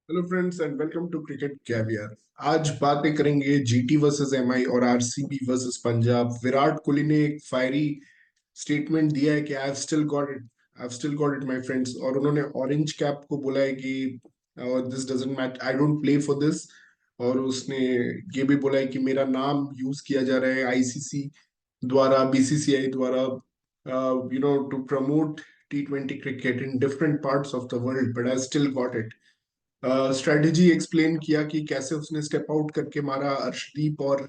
Hello friends and welcome to cricket caviar. आज बातें करेंगे जीटी वर्सेस एमआई और आरसीबी वर्सेस पंजाब। विराट कोहली ने एक फायरी स्टेटमेंट दिया है कि I have still got it my friends, और उन्होंने ऑरेंज कैप को बोला है कि this doesn't matter, I don't play for this. और उसने ये भी बोला है कि मेरा नाम यूज किया जा रहा है आईसीसी द्वारा, बीसीसीआई द्वारा, to promote T20 cricket in different parts of the world, but I still got it. Strategy explain किया कि कैसे उसने स्टेप आउट करके मारा अर्शदीप और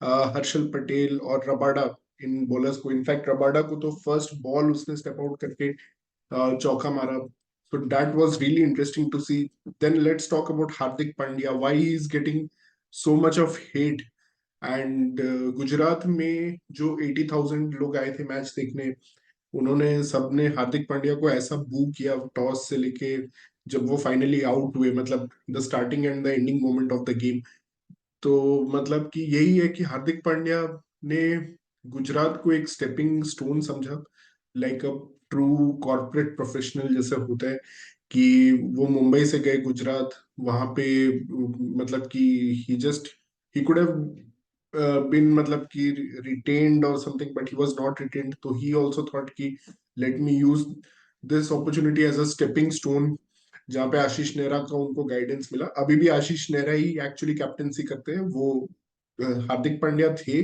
हर्षल पटेल और रबाडा, इन बॉलर्स को। इनफैक्ट रबाडा को तो फर्स्ट बॉल उसने स्टेप आउट करके चौका मारा। So that was really interesting to see. Then let's talk about Hardik Pandya, why he is getting so much of hate. And Gujarat में जो 80,000 लोग आए थे मैच देखने, उन्होंने सबने हार्दिक पांड्या को ऐसा बू किया टॉस से लेके जब वो फाइनली आउट हुए, मतलब the starting and the ending moment of the game. तो मतलब कि यही है कि हार्दिक पांड्या ने गुजरात को एक स्टेपिंग स्टोन समझा, like a true corporate professional जैसे होता है कि वो मुंबई से गए गुजरात। वहां पे मतलब कि ही कुड हैव बीन मतलब कि retained or something, but he was not retained, तो he also thought कि let me use this opportunity as a stepping stone, जहाँ पे आशीष नेहरा का उनको गाइडेंस मिला। अभी भी आशीष नेहरा ही एक्चुअली कैप्टेंसी करते हैं वो। हार्दिक पांड्या थे,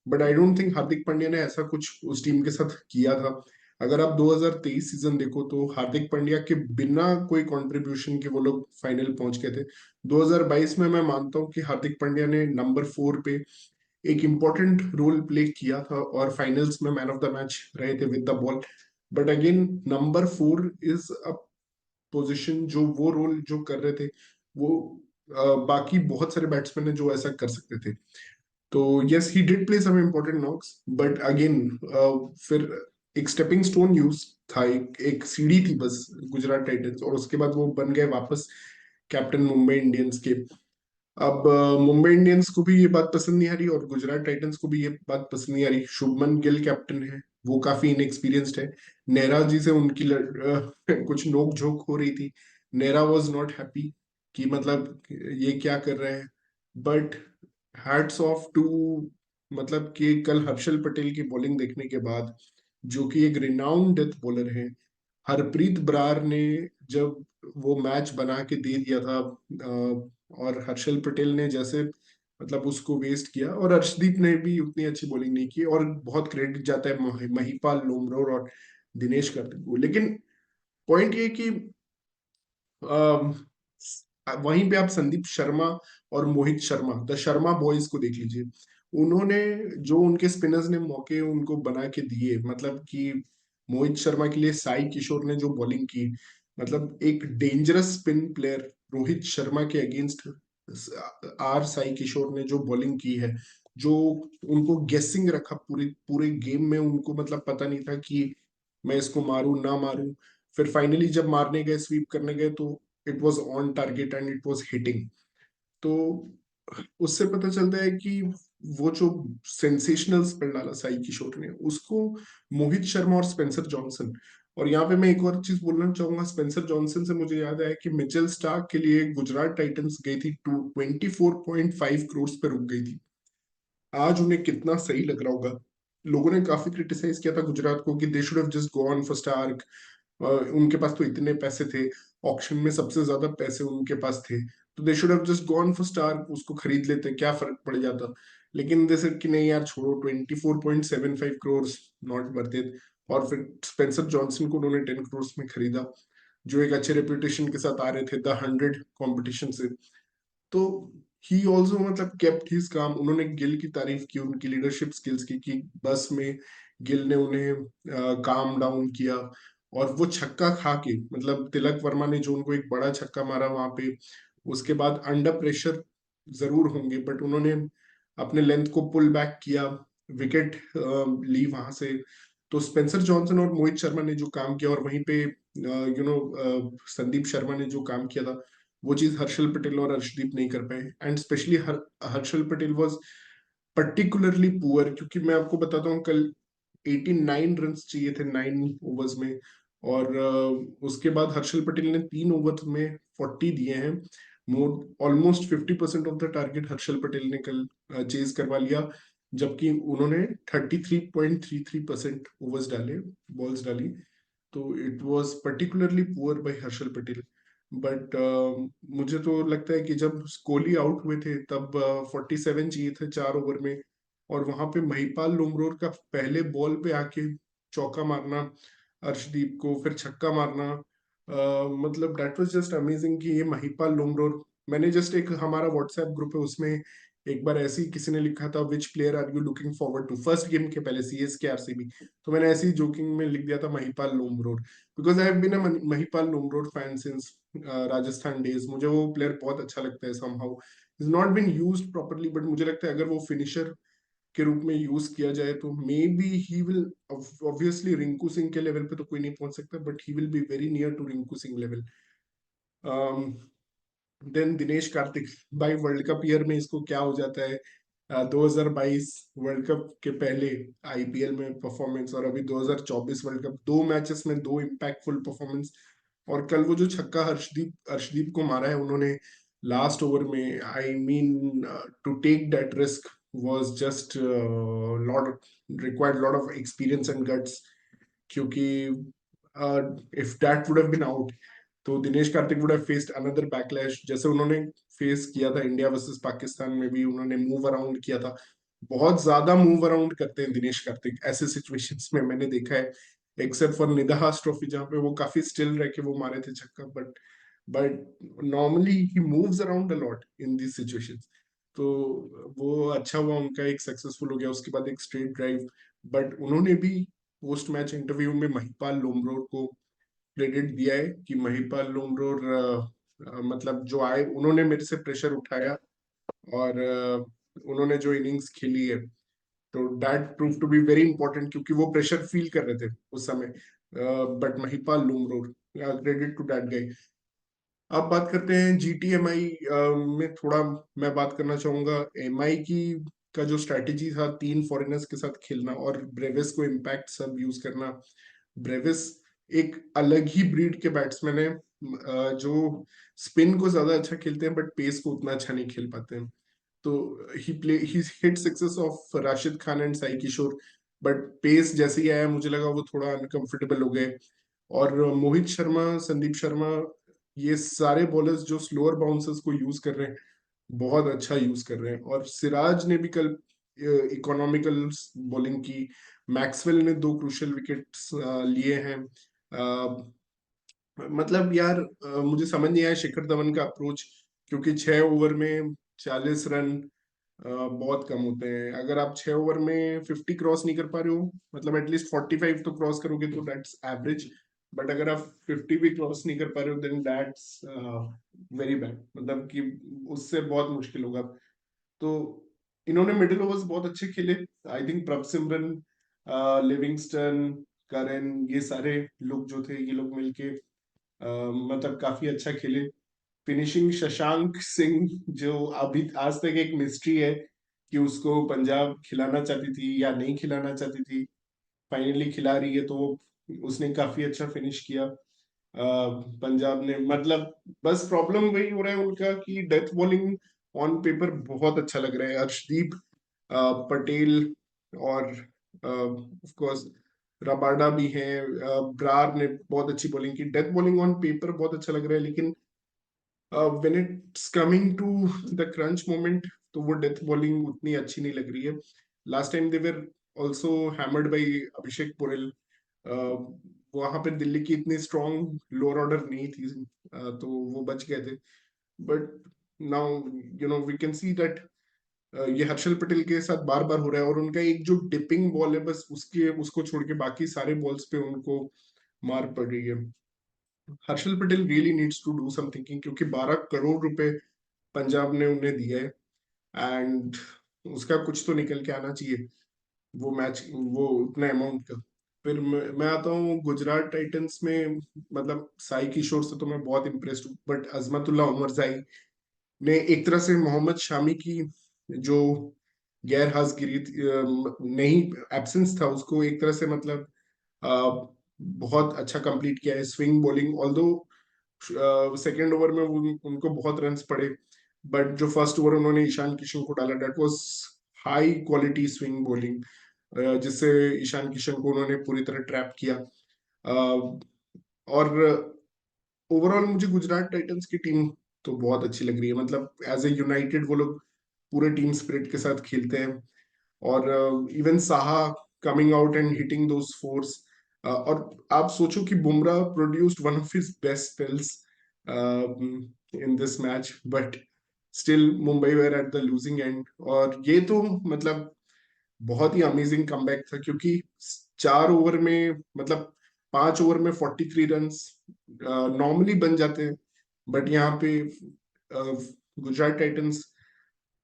but I don't think Hardik Pandya ने ऐसा कुछ उस टीम के साथ किया था। अगर आप 2023 सीजन देखो तो हार्दिक पांड्या के बिना कोई कंट्रीब्यूशन के वो लोग फाइनल पहुंच गए थे। 2022 में मैं मानता हूं कि हार्दिक पांड्या ने नंबर 4 पे एक इम्पोर्टेंट रोल प्ले किया था और फाइनल्स में मैन ऑफ द मैच रहे थे with the ball. But again number 4 is a position, जो वो रोल जो कर रहे थे वो बाकी बहुत सारे बैट्समैन है जो ऐसा कर सकते थे। तो yes, he did play some important knocks, but again फिर एक स्टेपिंग स्टोन यूज था, एक सीढ़ी थी बस गुजरात टाइटंस, और उसके बाद वो बन गए वापस कैप्टन मुंबई इंडियंस के। अब मुंबई इंडियंस को भी ये बात पसंद नहीं आ रही और गुजरात टाइटंस को भी ये बात पसंद नहीं आ रही। शुभमन गिल कैप्टन है, वो काफी इनएक्सपीरियंस्ड है। नेहरा जी से उनकी कुछ नोक झोंक हो रही थी। नेहरा वाज नॉट हैप्पी कि मतलब ये क्या कर रहे हैं। बट हैट्स ऑफ टू, मतलब कि कल हर्षल पटेल की बॉलिंग देखने के बाद, जो कि एक रिनाउंड डेथ बॉलर है, हरप्रीत बरार ने जब वो मैच बना के दे दिया था, और हर्षल पटेल ने जैसे मतलब उसको वेस्ट किया, और अर्शदीप ने भी उतनी अच्छी बॉलिंग नहीं की, और बहुत क्रेडिट जाता है महिपाल लोमरोर और दिनेश कार्तिक को। लेकिन पॉइंट ये कि अम, वहीं पे आप संदीप शर्मा और मोहित शर्मा, द शर्मा बॉयज को देख लीजिए। उन्होंने जो उनके स्पिनर्स ने मौके उनको बना के दिए, मतलब कि मोहित शर्मा के लिए साई किशोर ने जो बॉलिंग की, मतलब एक dangerous spin player Rohit Sharma के अगेंस्ट आर साई किशोर ने जो बॉलिंग की है, जो उनको गेसिंग रखा पूरे पूरे गेम में, उनको मतलब पता नहीं था कि मैं इसको मारूं ना मारूं। फिर फाइनली जब मारने गए, स्वीप करने गए, तो it was on target and it was hitting. तो उससे पता चलता है कि वो जो सेंसेशनल स्पेल डाला साई किशोर ने, उसको मोहित शर्मा और स्पेंसर जॉनसन। और यहाँ पे मैं एक और चीज बोलना चाहूंगा, स्पेंसर जॉनसन से मुझे याद आया कि मिचेल स्टार्क के लिए गुजरात टाइटंस गई थी, 24.5 करोड़ पे रुक गई थी। आज उन्हें कितना सही लग रहा होगा। लोगों ने काफी क्रिटिसाइज किया था गुजरात को कि they should have just gone for Starc, उनके पास तो इतने पैसे थे, ऑक्शन में सबसे ज्यादा पैसे उनके पास थे, तो they should have just gone for Starc, उसको खरीद लेते, क्या फर्क पड़ जाता। लेकिन जैसे कि नहीं यार, छोड़ो, 24.75 करोड़, नॉट वर्थ इट। और फिर स्पेंसर जॉनसन को उन्होंने 10 करोड़ में खरीदा, जो एक अच्छे रेपुटेशन के साथ आ रहे थे द 100 कंपटीशन से। तो ही ऑल्सो मतलब केप्ट हिज काम। उन्होंने गिल की तारीफ की, उनकी लीडरशिप स्किल्स की, कि बस में गिल ने उन्हें काम डाउन किया। और वो छक्का खा के, मतलब तिलक वर्मा ने जो उनको एक बड़ा छक्का मारा वहां पे, उसके बाद अंडर प्रेशर जरूर होंगे, बट उन्होंने अपने लेंथ को पुल बैक किया, विकेट ली वहां से। तो स्पेंसर जॉनसन और मोहित शर्मा ने जो काम किया, और वहीं पे संदीप शर्मा ने जो काम किया था, वो चीज हर्षल पटेल और अर्शदीप नहीं कर पाए। And specially Harshal Patel was particularly poor, क्योंकि मैं आपको बताता हूँ, कल 89 रन चाहिए थे 9 ओवर्स में, और उसके बाद हर्षल पटेल ने 3 ओवर में 40 दिए हैं। More almost 50% off the target Harshal Patel ने कल चेज करवा लिया, जबकि उन्होंने 33.33% ओवर्स डाले, बॉल्स डाली। तो it was particularly poor by Harshal Patel. But मुझे तो लगता है कि जब कोहली आउट हुए थे तब 47 चाहिए थे 4 ओवर में, और वहां पे महिपाल लोमरोर का पहले बॉल पे आके चौका मारना, अर्शदीप को फिर छक्का मारना, मतलब दैट वाज जस्ट अमेजिंग कि ये महिपाल लोमरोर। मैंने जस्ट एक हमारा व्हाट्सएप ग्रुप है उसमें एक बार ऐसे ही किसी ने लिखा था, which player are you looking forward to, first game के पहले सीएसके आरसीबी। तो मैंने ऐसे ही जोकिंग में लिख दिया था Mahipal Lomror, because I have been a Mahipal Lomror fan since Rajasthan days. मुझे वो प्लेयर बहुत अच्छा लगता है, somehow is not been used properly, but मुझे लगता है अगर वो फिनिशर के रूप में यूज किया जाए तो may be he will, obviously Rinku Singh के लेवल पे तो कोई नहीं पहुंच सकता, but he will be very near to Rinku Singh level. Then Dinesh Karthik, भाई वर्ल्ड कप ईयर में इसको क्या हो जाता है, 2022 वर्ल्ड कप के पहले आईपीएल में परफॉर्मेंस, और अभी 2024 वर्ल्ड कप, 2 मैचेस में 2 इम्पैक्टफुल परफॉर्मेंस। और कल वो जो छक्का हर्षदीप अर्शदीप को मारा है उन्होंने लास्ट ओवर में, I mean to take that risk was just lot, required lot of experience and guts. क्योंकि if that would have been out तो Dinesh Karthik would have faced another backlash, जैसे उन्होंने फेस किया था इंडिया वर्सेस पाकिस्तान में भी, उन्होंने मूव अराउंड किया था। बहुत ज्यादा मूव अराउंड करते हैं दिनेश कार्तिक ऐसे सिचुएशंस में, मैंने देखा है, एक्सेप्ट फॉर निदाहास ट्रॉफी जहां पे वो काफी स्टिल रह के वो मारे थे छक्का, but normally he moves around a lot in these situations. तो वो अच्छा हुआ, उनका एक सक्सेसफुल हो गया, उसके बाद एक स्ट्रेट ड्राइव। बट उन्होंने भी पोस्ट मैच इंटरव्यू में महिपाल लोमरोर को क्रेडिट दिया है कि महिपाल लोमरोर मतलब जो आए उन्होंने मेरे से प्रेशर उठाया, और उन्होंने जो इनिंग्स खेली है, तो that prove to be very important, क्योंकि वो प्रेशर फील कर रहे थे उस समय। But Mahipal Lomror, credit to that guy. अब बात करते हैं जीटीएमआई में थोड़ा, मैं बात करना चाहूंगा एमआई की का जो स्ट्रैटेजी था, 3 फॉरेनर्स के साथ खेलना और ब्रेविस को इम्पैक्ट सब यूज करना। ब्रेविस एक अलग ही ब्रीड के बैट्समैन है, जो स्पिन को ज्यादा अच्छा खेलते हैं बट पेस को उतना अच्छा नहीं खेल पाते हैं। तो ही hit sixes off Rashid Khan and Sai Kishore, but pace जैसे ही आया मुझे लगा वो थोड़ा अनकंफर्टेबल हो गए। और मोहित शर्मा, संदीप शर्मा, ये सारे बॉलर्स जो स्लोअर बाउंसर्स को यूज कर रहे हैं, बहुत अच्छा यूज कर रहे हैं। और सिराज ने भी कल इकोनॉमिकल बॉलिंग की। मैक्सवेल ने 2 क्रूशियल विकेट्स लिए हैं। मतलब यार मुझे समझ नहीं आया शिखर धवन का अप्रोच, क्योंकि 6 ओवर में 40 रन बहुत कम होते हैं। अगर आप 6 ओवर में 50 क्रॉस नहीं कर पा रहे हो, मतलब एटलीस्ट 45 तो क्रॉस करोगे तो दैट्स एवरेज, बट अगर आप 50 भी क्रॉस नहीं कर पा रहे हो देन दैट्स वेरी बैड, मतलब कि उससे बहुत मुश्किल होगा। तो इन्होंने मिडिल ओवर्स बहुत अच्छे खेले। आई थिंक प्रभ सिमरन, लिविंगस्टन, करेन, ये सारे लोग जो थे, ये लोग मिलके मतलब काफी अच्छा खेले। फिनिशिंग शशांक सिंह, जो अभी आज तक एक मिस्ट्री है कि उसको पंजाब खिलाना चाहती थी या नहीं खिलाना चाहती थी, फाइनली खिला रही है, तो उसने काफी अच्छा फिनिश किया। पंजाब ने, मतलब बस प्रॉब्लम वही हो रहा है उनका कि डेथ बॉलिंग ऑन पेपर बहुत अच्छा लग रहा है। अर्शदीप, पटेल, और ऑफ कोर्स रबाडा भी हैं, ब्रार ने बहुत अच्छी बॉलिंग की। डेथ बॉलिंग ऑन पेपर बहुत अच्छा लग रहा है, लेकिन when it's coming to the crunch moment तो वो डेथ बॉलिंग उतनी अच्छी नहीं लग रही है। Last time they were also hammered by Abhishek Porel. वहां पे दिल्ली की इतनी स्ट्रॉन्ग लोअर ऑर्डर नहीं थी, तो वो बच गए थे। But now we can see that ये हर्षल पटेल के साथ बार बार हो रहा है, और उनका एक जो डिपिंग बॉल है बस उसको छोड़ के बाकी सारे बॉल्स पे उनको मार पड़ रही है। Harshal Patel really needs to do something, क्योंकि 12 करोड़ रुपए पंजाब ने उन्हें दिया है, एंड उसका कुछ तो निकल के आना चाहिए, वो मैच, वो उतना अमाउंट का। फिर मैं आता हूँ गुजरात टाइटंस में। मतलब साई किशोर से तो मैं बहुत इम्प्रेस्ड हूँ, बट अजमतुल्ला उमरजाई ने एक तरह से मोहम्मद शामी की जो गैर हाजिरी नहीं, एब्सेंस था, उसको एक तरह से मतलब बहुत अच्छा कंप्लीट किया है swing bowling, although second over में उनको बहुत रन्स पड़े, बट जो फर्स्ट ओवर उन्होंने ईशान किशन को डाला, that was high quality swing bowling, जिससे ईशान किशन को उन्होंने पूरी तरह ट्रैप किया। और ओवरऑल मुझे गुजरात टाइटंस की टीम तो बहुत अच्छी लग रही है, मतलब एज ए यूनाइटेड वो लोग पूरे टीम स्पिरिट के साथ खेलते हैं। और even Saha coming out and hitting those fours, और आप सोचो कि Bumrah produced one of his best spells in this match, but still Mumbai were at the losing end. और ये तो मतलब बहुत ही अमेजिंग कमबैक था, क्योंकि 4 ओवर में मतलब 5 ओवर में 43 रन नॉर्मली बन जाते हैं, बट यहाँ पे गुजरात टाइटंस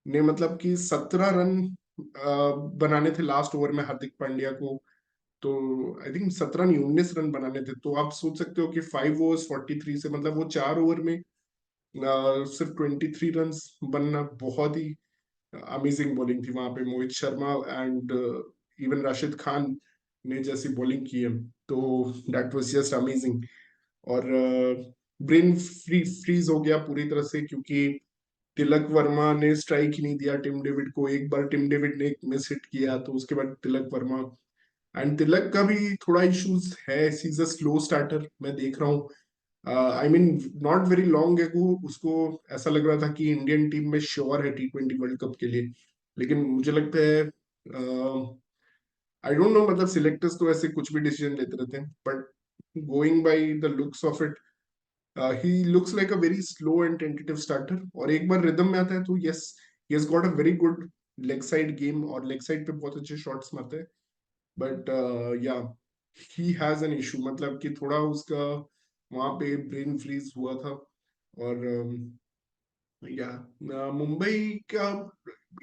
ने मतलब कि 17 रन बनाने थे लास्ट ओवर में हार्दिक पांड्या को। तो आई थिंक 17 नहीं 19 रन बनाने थे, तो आप सोच सकते हो कि 5 ओवर्स 43 से मतलब वो 4 ओवर में सिर्फ 23 रन बनना बहुत ही अमेजिंग बॉलिंग थी वहां पे। मोहित शर्मा एंड इवन राशिद खान ने जैसी बॉलिंग की है, तो दैट वाज जस्ट अमेजिंग। और ब्रेन फ्रीज हो गया पूरी तरह से, क्योंकि तिलक वर्मा ने स्ट्राइक ही नहीं दिया टिम डेविड को। एक बार टिम डेविड ने एक मिस हिट किया, तो उसके बाद तिलक वर्मा, एंड तिलक का भी थोड़ा इश्यूज है, he is a slow starter मैं देख रहा हूँ। I mean not very long ago उसको ऐसा लग रहा था कि इंडियन टीम में श्योर है T20 वर्ल्ड कप के लिए, लेकिन मुझे लगता है आई डोंट नो, मतलब सिलेक्टर्स तो ऐसे कुछ भी डिसीजन लेते रहते हैं, but going by the looks of it, he looks like a very slow and tentative starter. और एक बार रिदम में आता है तो yes, he has got a very good leg side game, और लेग साइड पे बहुत अच्छे शॉट्स मारते हैं, बट या ही हैज एन इशू, मतलब कि थोड़ा उसका वहां पे ब्रेन फ्रीज हुआ था। और या मुंबई का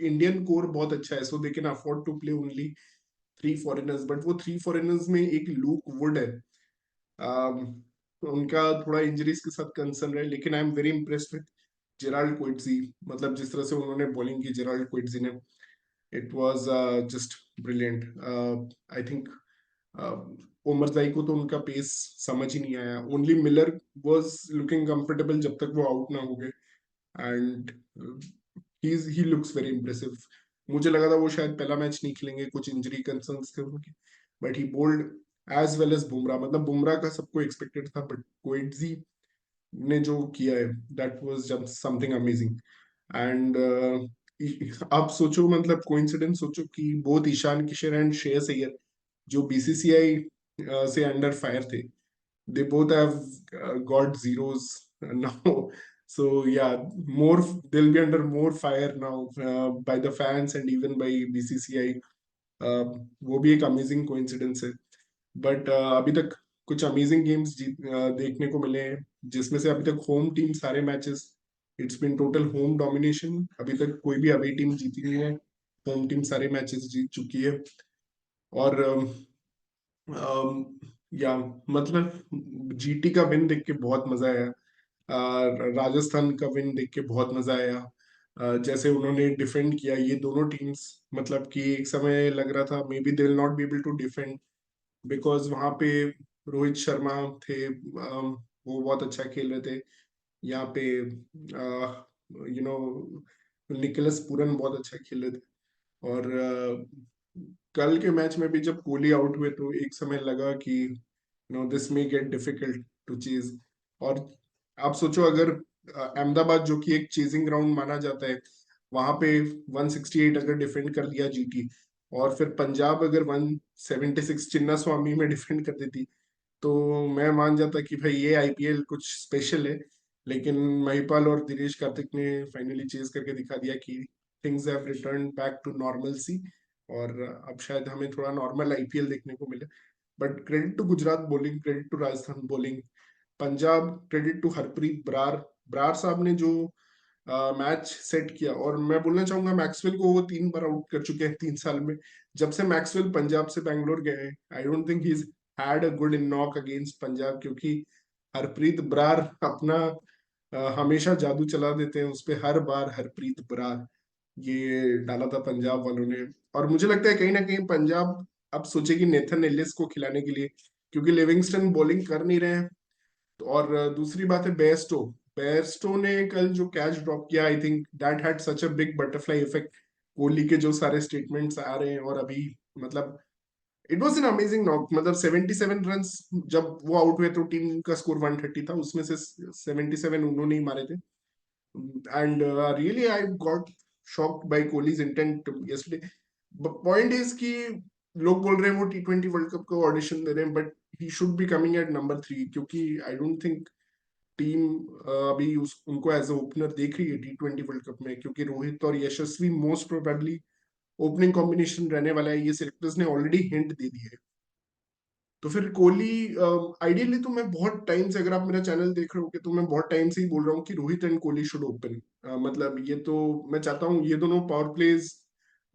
इंडियन कोर बहुत अच्छा है, so they can afford to play only 3 foreigners, but वो 3 फॉरेनर्स में एक लूक वुड है। उनका थोड़ा इंजरीज के साथ कंसर्न है, लेकिन I am very impressed with Gerald Coetzee, मतलब जिस तरह से उन्होंने बॉलिंग की जेराल्ड क्विटजी ने, it was just brilliant. I think Omarzai को तो उनका पेस समझ ही नहीं आया, only Miller was looking comfortable जब तक वो आउट ना हो गए, and he looks very impressive. मुझे लगा था वो शायद पहला मैच नहीं खेलेंगे, कुछ इंजरी कंसर्न्स थे उनके, but he bowled as well as Bumrah, मतलब बुमराह का सबको एक्सपेक्टेड था, बट कोएट्जी ने जो किया है that was just something amazing. And आप सोचो, मतलब कोइंसिडेंस सोचो कि बोथ ईशान किशन एंड श्रेयस अय्यर जो बीसीसीआई से अंडर फायर थे, they both have got zeros now. So yeah, more they'll be under more fire now by the fans and even by BCCI. वो भी एक अमेजिंग कोइंसिडेंस है, बट अभी तक कुछ अमेजिंग गेम्स देखने को मिले हैं, जिसमें से अभी तक होम टीम सारे matches, it's been total home domination, अभी तक कोई भी अवे टीम जीती नहीं है, होम टीम सारे मैचेस जीत चुकी है। और या मतलब जीटी का विन देख के बहुत मजा आया, राजस्थान का विन देख के बहुत मजा आया। जैसे उन्होंने डिफेंड किया ये दोनों टीम्स, मतलब कि एक समय लग रहा था may be they will not be able to defend, because वहां पे रोहित शर्मा थे, वो बहुत अच्छा खेल रहे थे। यहाँ पे यू नो निकोलस पूरन बहुत अच्छा खेल रहे थे। और कल के मैच में भी जब कोहली आउट हुए तो एक समय लगा कि this may get difficult to chase. और आप सोचो, अगर अहमदाबाद जो कि एक चेजिंग ग्राउंड माना जाता है, वहां पे 168 अगर डिफेंड कर लिया जीटी, और फिर पंजाब अगर 176 चिन्ना स्वामी में डिफेंड कर देती, तो मैं मान जाता कि भाई ये आईपीएल कुछ स्पेशल है। लेकिन महिपाल और दिनेश कार्तिक ने फाइनली चेज करके दिखा दिया कि things have return back to normalcy, और अब शायद हमें थोड़ा नॉर्मल आईपीएल देखने को मिले। But credit to Gujarat bowling, credit to Rajasthan bowling, Punjab, credit to Harpreet Brar. Brar साहब ने जो मैच सेट किया, और मैं बोलना चाहूंगा मैक्सवेल को वो 3 बार आउट कर चुके हैं 3 साल में। जब से मैक्सवेल पंजाब से बैंगलोर गए, I don't think he had a good in knock against Punjab, क्योंकि हरप्रीत ब्रार अपना हमेशा जादू चला देते हैं उस पे, हर बार हरप्रीत ब्रार ये डाला था पंजाब वालों ने। और मुझे लगता है कहीं ना कहीं पंजाब अब सोचेगी नेथन एलिस को खिलाने के लिए, क्योंकि लिविंगस्टन बॉलिंग कर नहीं रहे हैं। तो और दूसरी बात है बेयरस्टो। बेयरस्टो ने कल जो कैच ड्रॉप किया, I think that had such a big butterfly effect. Kohli के जो सारे स्टेटमेंट्स आ रहे हैं और अभी मतलब it was an amazing knock. मतलब 77 रन्स जब वो आउट हुए तो टीम का स्कोर 130 था, उसमें से 77 उन्होंने ही मारे थे। And really I got shocked by Kohli's intent yesterday. Point is कि लोग बोल रहे हैं वो T20 वर्ल्ड कप को ऑडिशन दे रहे हैं, but he should be coming at number 3, क्योंकि आई डोंट थिंक टीम अभी उनको एज ए ओपनर देख रही है T20 वर्ल्ड कप में, क्योंकि रोहित और यशस्वी मोस्ट प्रोबेबली ओपनिंग कॉम्बिनेशन रहने वाला है, ये सिलेक्टर्स ने ऑलरेडी हिंट दे दी है। तो फिर कोहली आइडियली तो मैं बहुत टाइम से, अगर आप मेरा चैनल देख रहे हो तो मैं बहुत टाइम से ही बोल रहा हूँ कि Rohit and Kohli should open. मतलब ये तो मैं चाहता हूँ ये दोनों पावर प्लेज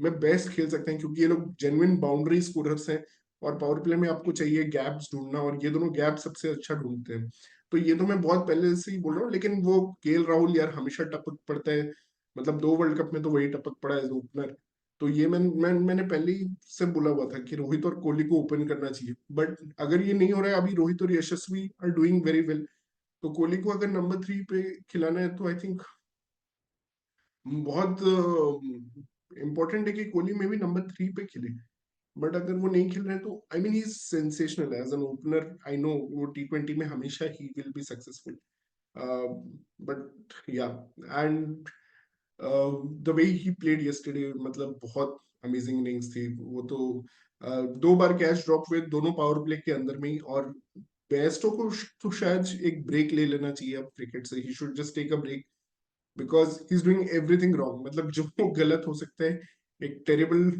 में बेस्ट खेल सकते हैं, क्योंकि ये लोग जेन्युइन बाउंड्री स्कोरर्स हैं। और पावर प्ले में आपको चाहिए गैप्स ढूंढना, और ये दोनों गैप सबसे अच्छा ढूंढते हैं। तो ये तो मैं बहुत पहले से ही बोल रहा हूँ, लेकिन वो राहुल यार हमेशा टपक पड़ता है। मतलब 2 वर्ल्ड कप में तो वही टपक पड़ा एज ओपनर। तो ये मैंने पहले ही से बोला हुआ था कि रोहित और कोहली को ओपन करना चाहिए। बट अगर ये नहीं हो रहा है, अभी रोहित और यशस्वी आर डूइंग वेरी वेल, तो कोहली को अगर नंबर 3 पे खिलाना है तो आई थिंक बहुत इंपॉर्टेंट है कि कोहली में भी नंबर 3 पे खिले। बट अगर वो नहीं खेल रहे हैं तो I mean he is sensational as an opener. I know वो T20 में हमेशा ही will be successful. But yeah and the way he played yesterday, मतलब बहुत अमेजिंग इनिंग्स थी वो तो। 2 बार कैच ड्रॉप हुए दोनों पावर प्ले के अंदर में ही। और बेस्टो को तो शायद एक ब्रेक ले लेना चाहिए अब क्रिकेट से। He should just take a break, because he is doing everything wrong. मतलब जो गलत हो सकता है, एक टेरिबल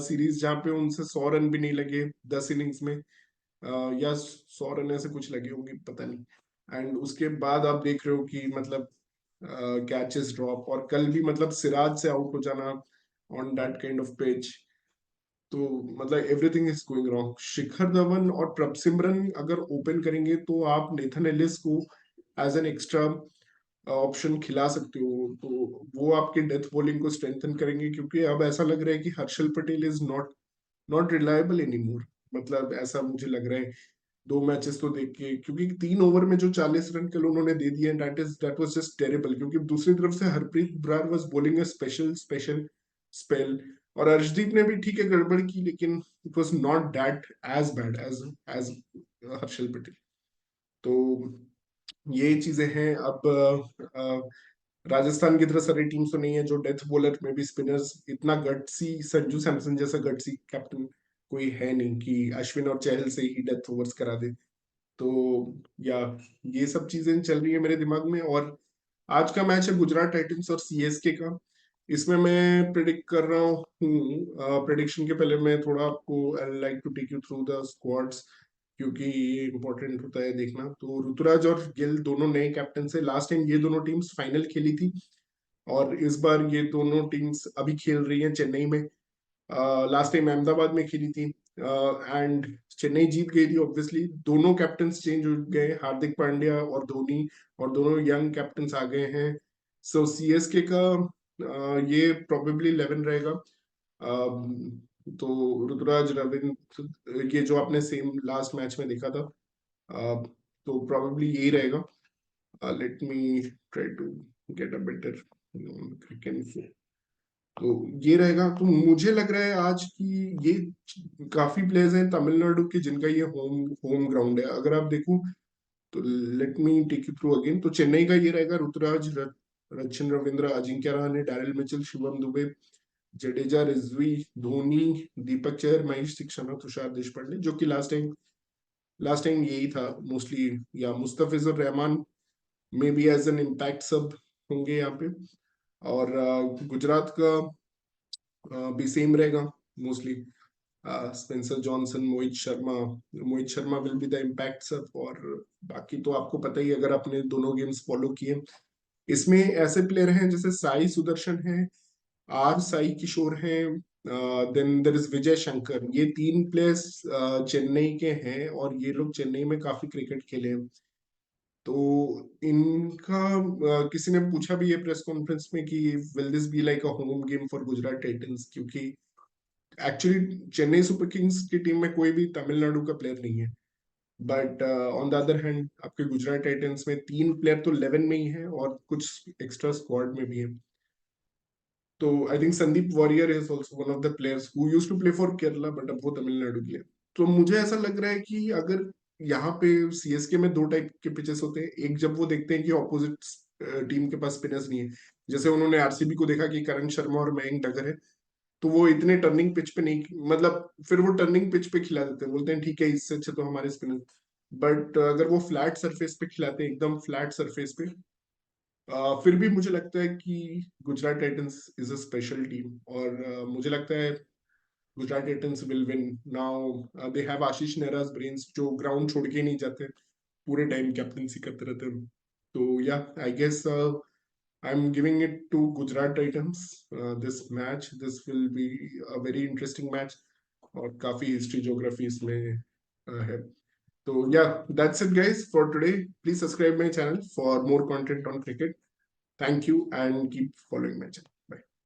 सीरीज जहाँ पे उनसे 100 रन भी नहीं लगे 10 इनिंग्स में, या 100 रन ऐसे कुछ लगे होंगे पता नहीं। एंड उसके बाद आप देख रहे हो कि मतलब कैचेस ड्रॉप, और कल भी मतलब सिराज से आउट हो जाना on that kind of pitch. तो मतलब everything is going wrong. Shikhar Dhawan और प्रभसिमरन अगर ओपन करेंगे तो आप नेथन एलिस को एज एन एक्स्ट्रा ऑप्शन खिला सकते हो, तो वो आपके डेथ बॉलिंग को स्ट्रेंथन करेंगे। क्योंकि अब ऐसा लग रहा है कि Harshal Patel is not not reliable anymore. मतलब ऐसा मुझे लग रहा है 2 मैचेस तो देख के, क्योंकि 3 ओवर में जो 40 रन कल उन्होंने दे दिए, दैट वाज जस्ट टेरेबल। क्योंकि दूसरी तरफ से Harpreet Brar was bowling a special special spell, और अर्शदीप ने भी ठीक है गड़बड़ की, लेकिन it was not that as bad as as Harshal Patel. तो ये चीजें हैं। अब राजस्थान की तरह सारी टीम्स तो नहीं है जो डेथ बॉलर में भी स्पिनर्स इतना गट्सी, संजू सैमसन जैसा गट्सी कैप्टन कोई है नहीं कि अश्विन और चहल से ही डेथ ओवर्स करा दे। तो या ये सब चीजें चल रही है मेरे दिमाग में। और आज का मैच है गुजरात टाइटंस और CSK का। इसमें मैं प्रिडिक्ट कर रहा हूँ, प्रिडिक्शन के पहले मैं थोड़ा आपको I like to take you through the squads, क्योंकि ये इंपॉर्टेंट होता है देखना। तो ऋतुराज और गिल दोनों नए कैप्टन से, लास्ट टाइम ये दोनों टीम्स फाइनल खेली थी, और इस बार ये दोनों टीम्स अभी खेल रही हैं चेन्नई में। लास्ट टाइम अहमदाबाद में खेली थी एंड चेन्नई जीत गई थी। ऑब्वियसली दोनों कैप्टन्स चेंज हो गए, हार्दिक पांड्या और धोनी, और दोनों यंग कैप्टन्स आ गए हैं। सो CSK का ये प्रोबेबली 11 रहेगा। तो ऋतुराज, रविंद्र, ये जो आपने सेम लास्ट मैच में देखा था, तो प्रोबेबली यही रहेगा। Let me try to get a better cricket. तो ये रहेगा। तो मुझे लग रहा है आज की ये काफी प्लेयर्स हैं तमिलनाडु के जिनका ये होम होम ग्राउंड है। अगर आप देखो तो let me take you through again. तो चेन्नई का ये रहेगा ऋतुराज, रचिन रविंद्र, अजिंक्य रहाणे, डैरिल मिचेल, शिवम दुबे, जडेजा, रिजवी, धोनी, दीपक चहर, महेश दीक्षाना, तुषार देशपांडे, जो कि लास्ट टाइम यही था मोस्टली। या Mustafizur Rahman may be as an impact sub होंगे यहाँ पे। और गुजरात का भी सेम रहेगा mostly. Spencer Johnson, Mohit Sharma will be the impact सब। और बाकी तो आपको पता ही, अगर आपने दोनों गेम्स फॉलो किए, इसमें ऐसे प्लेयर हैं जैसे साई सुदर्शन है, साई किशोर हैं, then there is Vijay Shankar. ये 3 प्लेयर्स चेन्नई के हैं, और ये लोग चेन्नई में काफी क्रिकेट खेले हैं। तो इनका किसी ने पूछा भी ये प्रेस कॉन्फ्रेंस में कि will this be like a home game for Gujarat Titans, क्योंकि एक्चुअली चेन्नई सुपर किंग्स की टीम में कोई भी तमिलनाडु का प्लेयर नहीं है। But on the other hand आपके गुजरात टाइटंस में 3 प्लेयर तो 11 में ही है और कुछ एक्स्ट्रा स्क्वाड में भी है। तो I think Sandeep Warrier is also one of the players who used to play for Kerala, but अब वो तमिलनाडु की है। तो मुझे ऐसा लग रहा है कि अगर यहाँ पे सीएसके में दो टाइप के पिचेस होते हैं, एक जब वो देखते हैं कि ऑपोजिट टीम के पास स्पिनर्स नहीं है, जैसे उन्होंने आरसीबी को देखा कि करण शर्मा और मयंक डगर है, तो वो इतने टर्निंग पिच पे नहीं, मतलब फिर वो टर्निंग पिच पे खिला देते हैं, बोलते हैं ठीक है इससे अच्छे तो हमारे स्पिनर। बट अगर वो फ्लैट सरफेस पे खिलाते हैं, एकदम फ्लैट सरफेस पे, फिर भी मुझे लगता है कि Gujarat Titans is a special team, और मुझे लगता है Gujarat Titans will win. Now they have Ashish Nehra's brains, जो ग्राउंड छोड़ के ही नहीं जाते, पूरे टाइम कैप्टनसी करते रहते हैं। तो या I guess I am giving it to Gujarat Titans this match. This will be a very interesting match, और काफी हिस्ट्री ज्योग्राफी इसमें है। तो yeah, that's it guys for today. Please subscribe my channel for more content on cricket. Thank you and keep following my channel.